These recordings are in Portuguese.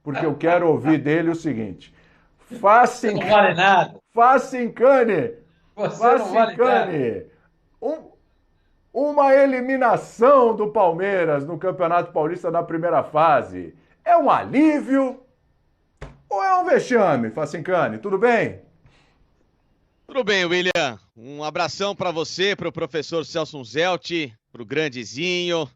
porque eu quero ouvir dele o seguinte. Você não vale nada. Facincane, Você não vale nada. Facincane, um, uma eliminação do Palmeiras no Campeonato Paulista na primeira fase. É um alívio ou é um vexame, Facincane? Tudo bem? Tudo bem, William. Um abração para você, para o professor Celso Zelt, para o Grandezinho,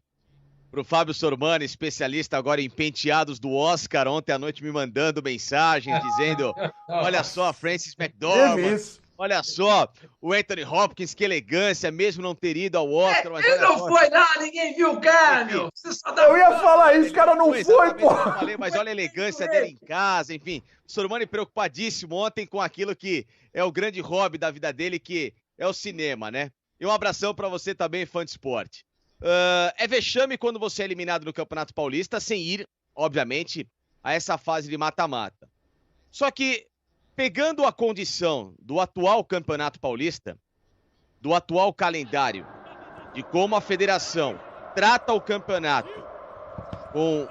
para o Fábio Sormani, especialista agora em penteados do Oscar, ontem à noite me mandando mensagens dizendo: olha só, Francis Teve McDormand, isso. olha só, o Anthony Hopkins, que elegância, mesmo não ter ido ao Oscar, mas Ele olha não só. foi lá, ninguém viu o cara, Enfim, meu. Você só dá Eu ia pano. falar isso, o cara não foi foi, pô. exatamente o que eu falei, mas olha a elegância dele em casa, enfim. O Sormani preocupadíssimo ontem com aquilo que é o grande hobby da vida dele, que é o cinema, né? E um abração para você também, fã de esporte. É vexame quando você é eliminado no Campeonato Paulista sem ir, obviamente, a essa fase de mata-mata. Só que, pegando a condição do atual Campeonato Paulista, do atual calendário, de como a federação trata o campeonato com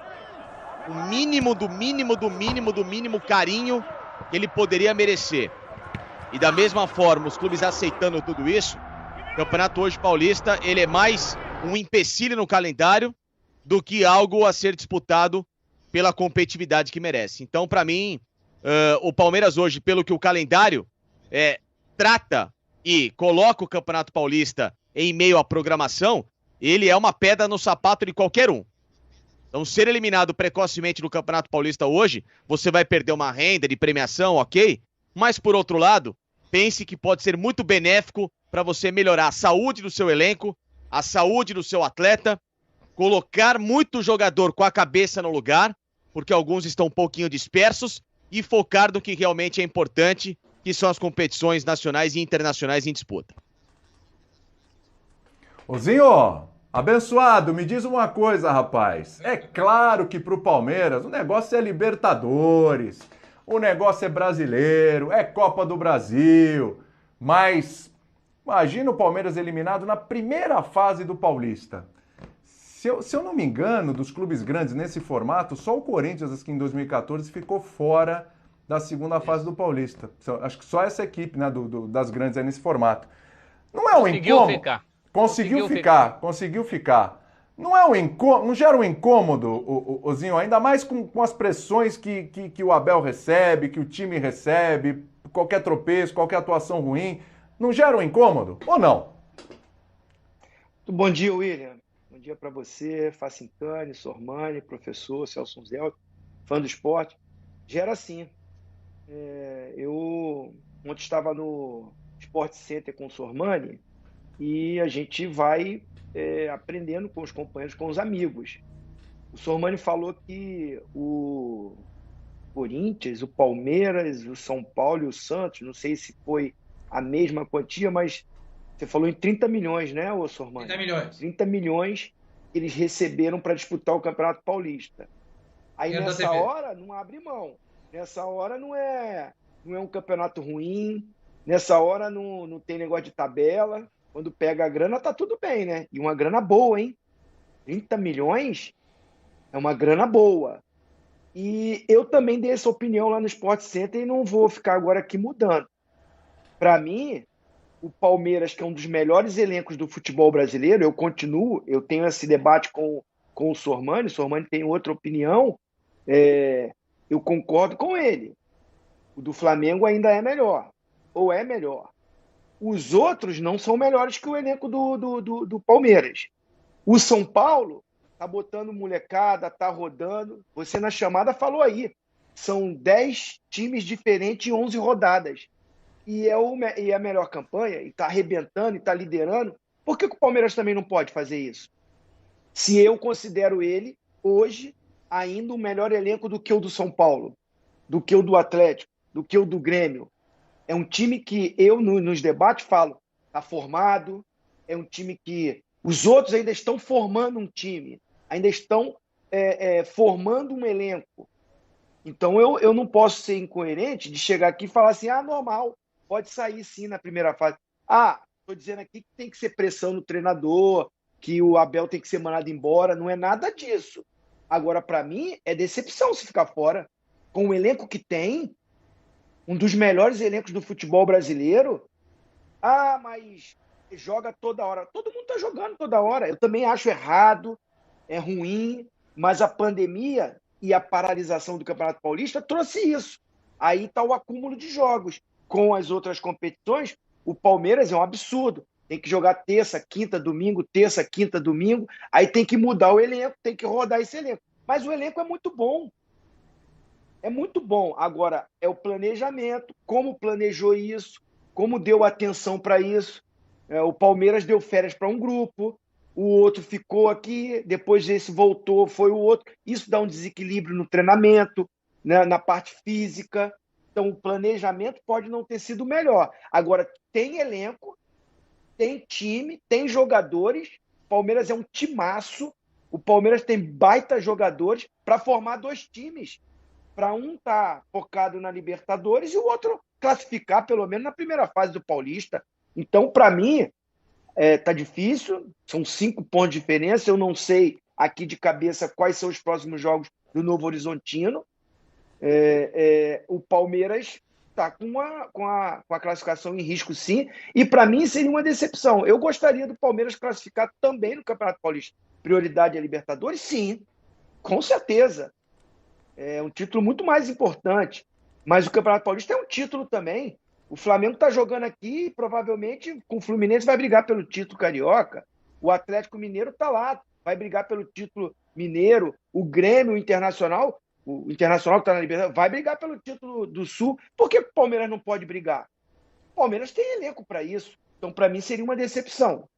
o mínimo do mínimo do mínimo do mínimo carinho que ele poderia merecer. E da mesma forma, os clubes aceitando tudo isso, o Campeonato hoje paulista, ele é mais um empecilho no calendário do que algo a ser disputado pela competitividade que merece. Então, para mim, o Palmeiras hoje, pelo que o calendário trata e coloca o Campeonato Paulista em meio à programação, ele é uma pedra no sapato de qualquer um. Então, ser eliminado precocemente no Campeonato Paulista hoje, você vai perder uma renda de premiação, ok? Mas, por outro lado, pense que pode ser muito benéfico para você melhorar a saúde do seu elenco, a saúde do seu atleta, colocar muito jogador com a cabeça no lugar, porque alguns estão um pouquinho dispersos, e focar no que realmente é importante, que são as competições nacionais e internacionais em disputa. Ô abençoado, me diz uma coisa, rapaz. É claro que pro Palmeiras o negócio é Libertadores, o negócio é brasileiro, é Copa do Brasil, mas imagina o Palmeiras eliminado na primeira fase do Paulista. Se eu não me engano, dos clubes grandes nesse formato, só o Corinthians, que em 2014 ficou fora da segunda fase do Paulista. Acho que só essa equipe, né, das grandes é nesse formato. Não é um Conseguiu incômodo? ficar. Conseguiu Conseguiu ficar. ficar, conseguiu ficar. Não é um incômodo, não gera um incômodo, Ozinho, ainda mais com as pressões que o Abel recebe, que o time recebe, qualquer tropeço, qualquer atuação ruim. Não gera um incômodo? Ou não? Bom dia, William. Bom dia para você, Facincani, Sormani, professor Celso Zelt, fã do esporte. Gera sim. Eu ontem estava no Sport Center com o Sormani e a gente vai aprendendo com os companheiros, com os amigos. O Sormani falou que o Corinthians, o Palmeiras, o São Paulo e o Santos, não sei se foi a mesma quantia, mas você falou em 30 milhões, né, ô 30 Sormani? milhões. 30 milhões que eles receberam para disputar o Campeonato Paulista. Aí Dinheiro da nessa TV. hora não abre mão. Nessa hora não é um campeonato ruim. Nessa hora não tem negócio de tabela. Quando pega a grana, tá tudo bem, né? E uma grana boa, hein? 30 milhões é uma grana boa. E eu também dei essa opinião lá no Sport Center e não vou ficar agora aqui mudando. Para mim, o Palmeiras, que é um dos melhores elencos do futebol brasileiro, eu tenho esse debate com o Sormani tem outra opinião, eu concordo com ele. O do Flamengo ainda é melhor, ou é melhor. Os outros não são melhores que o elenco do Palmeiras. O São Paulo tá botando molecada, tá rodando. Você na chamada falou aí, são 10 times diferentes em 11 rodadas e é a melhor campanha, e está arrebentando, e está liderando, por que o Palmeiras também não pode fazer isso? Se eu considero ele, hoje, ainda o melhor elenco do que o do São Paulo, do que o do Atlético, do que o do Grêmio. É um time que eu, nos debates, falo, está formado, é um time que os outros ainda estão formando um time, ainda estão formando um elenco. Então eu não posso ser incoerente de chegar aqui e falar assim, normal, pode sair sim na primeira fase. Estou dizendo aqui que tem que ser pressão no treinador, que o Abel tem que ser mandado embora. Não é nada disso. Agora, para mim, é decepção se ficar fora. Com o elenco que tem, um dos melhores elencos do futebol brasileiro. Ah, mas joga toda hora. Todo mundo está jogando toda hora. Eu também acho errado, é ruim, mas a pandemia e a paralisação do Campeonato Paulista trouxe isso. Aí está o acúmulo de jogos. Com as outras competições, o Palmeiras é um absurdo. Tem que jogar terça, quinta, domingo, terça, quinta, domingo. Aí tem que mudar o elenco, tem que rodar esse elenco. Mas o elenco é muito bom. É muito bom. Agora, é o planejamento, como planejou isso, como deu atenção para isso. O Palmeiras deu férias para um grupo, o outro ficou aqui, depois desse voltou, foi o outro. Isso dá um desequilíbrio no treinamento, né, na parte física. Então, o planejamento pode não ter sido melhor. Agora, tem elenco, tem time, tem jogadores. O Palmeiras é um timaço. O Palmeiras tem baita jogadores para formar dois times. Para um estar focado na Libertadores e o outro classificar, pelo menos, na primeira fase do Paulista. Então, para mim, tá difícil. São 5 pontos de diferença. Eu não sei aqui de cabeça quais são os próximos jogos do Novo Horizontino. O Palmeiras está com a classificação em risco, sim. E, para mim, seria uma decepção. Eu gostaria do Palmeiras classificar também no Campeonato Paulista. Prioridade a Libertadores? Sim, com certeza. É um título muito mais importante. Mas o Campeonato Paulista é um título também. O Flamengo está jogando aqui e provavelmente com o Fluminense vai brigar pelo título carioca. O Atlético Mineiro está lá, vai brigar pelo título mineiro. O Grêmio, o Internacional que está na Libertadores, vai brigar pelo título do Sul. Por que o Palmeiras não pode brigar? O Palmeiras tem elenco para isso. Então, para mim, seria uma decepção.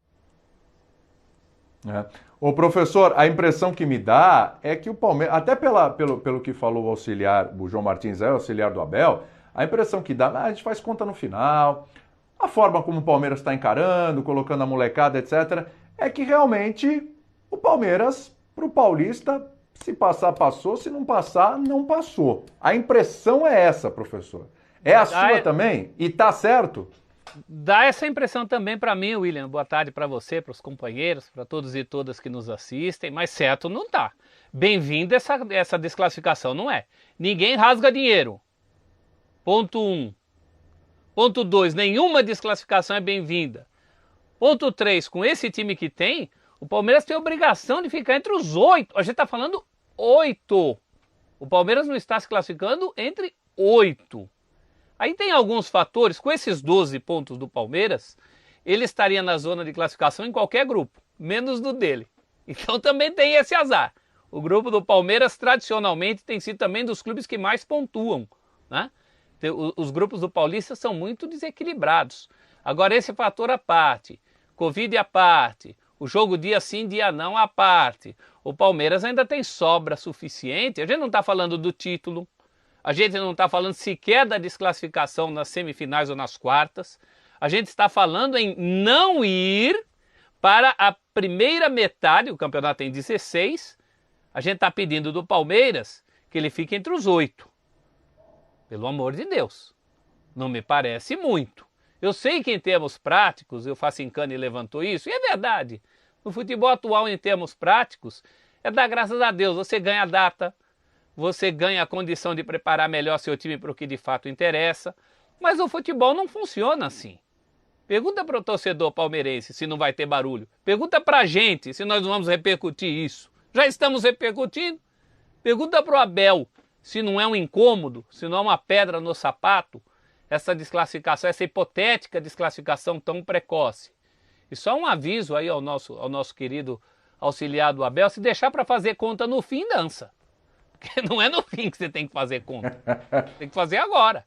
Ô, professor, a impressão que me dá é que o Palmeiras, até pelo que falou o auxiliar, o João Martins, o auxiliar do Abel, a impressão que dá, a gente faz conta no final, a forma como o Palmeiras está encarando, colocando a molecada, etc., é que realmente o Palmeiras, pro Paulista, se passar, passou, se não passar, não passou. A impressão é essa, professor. É a sua também? E tá certo? Dá essa impressão também para mim, William. Boa tarde para você, para os companheiros, para todos e todas que nos assistem, mas certo não tá. Bem-vinda essa desclassificação, não é? Ninguém rasga dinheiro. Ponto 1. Ponto 2, nenhuma desclassificação é bem-vinda. Ponto 3, com esse time que tem, o Palmeiras tem a obrigação de ficar entre os 8. A gente está falando 8. O Palmeiras não está se classificando entre 8. Aí tem alguns fatores, com esses 12 pontos do Palmeiras, ele estaria na zona de classificação em qualquer grupo, menos no dele. Então também tem esse azar. O grupo do Palmeiras tradicionalmente tem sido também dos clubes que mais pontuam, né? Os grupos do Paulista são muito desequilibrados. Agora esse fator à parte, Covid à parte, o jogo dia sim, dia não à parte, o Palmeiras ainda tem sobra suficiente. A gente não está falando do título, a gente não está falando sequer da desclassificação nas semifinais ou nas quartas. A gente está falando em não ir para a primeira metade, o campeonato tem 16. A gente está pedindo do Palmeiras que ele fique entre os 8. Pelo amor de Deus, não me parece muito. Eu sei que em termos práticos, o Facincani levantou isso, e é verdade. No futebol atual, em termos práticos, é dar graças a Deus. Você ganha a data, você ganha a condição de preparar melhor seu time para o que de fato interessa. Mas o futebol não funciona assim. Pergunta para o torcedor palmeirense se não vai ter barulho. Pergunta para a gente se nós vamos repercutir isso. Já estamos repercutindo. Pergunta para o Abel se não é um incômodo, se não é uma pedra no sapato, essa desclassificação, essa hipotética desclassificação tão precoce. E só um aviso aí ao nosso querido auxiliar do Abel, se deixar para fazer conta no fim, dança. Porque não é no fim que você tem que fazer conta. Tem que fazer agora.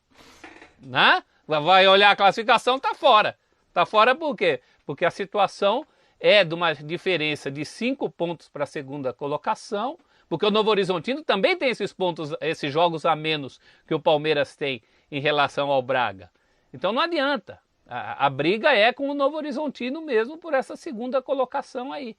Né? Vai olhar a classificação, tá fora. Tá fora por quê? Porque a situação é de uma diferença de 5 pontos para a segunda colocação, porque o Novo Horizontino também tem esses pontos, esses jogos a menos que o Palmeiras tem em relação ao Braga. Então não adianta. A briga é com o Novo Horizontino mesmo por essa segunda colocação aí.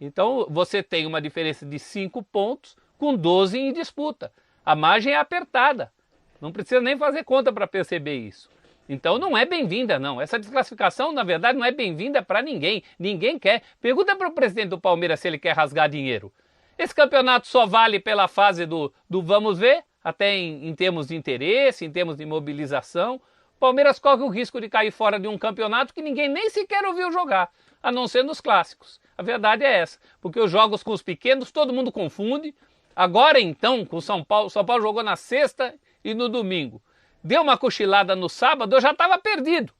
Então você tem uma diferença de 5 pontos com 12 em disputa. A margem é apertada. Não precisa nem fazer conta para perceber isso. Então não é bem-vinda, não. Essa desclassificação, na verdade, não é bem-vinda para ninguém. Ninguém quer. Pergunta para o presidente do Palmeiras se ele quer rasgar dinheiro. Esse campeonato só vale pela fase do vamos ver, até em termos de interesse, em termos de mobilização. O Palmeiras corre o risco de cair fora de um campeonato que ninguém nem sequer ouviu jogar, a não ser nos clássicos. A verdade é essa, porque os jogos com os pequenos todo mundo confunde. Agora então, com o São Paulo jogou na sexta e no domingo. Deu uma cochilada no sábado, eu já estava perdido.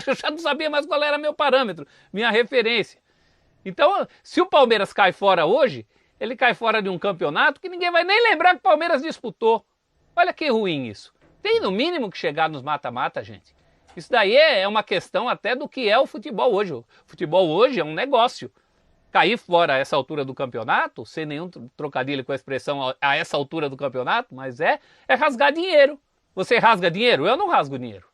Eu já não sabia mais qual era meu parâmetro, minha referência. Então, se o Palmeiras cai fora hoje, ele cai fora de um campeonato que ninguém vai nem lembrar que o Palmeiras disputou. Olha que ruim isso. Tem no mínimo que chegar nos mata-mata, gente. Isso daí é uma questão até do que é o futebol hoje. O futebol hoje é um negócio. Cair fora a essa altura do campeonato, sem nenhum trocadilho com a expressão a essa altura do campeonato, mas é rasgar dinheiro. Você rasga dinheiro? Eu não rasgo dinheiro.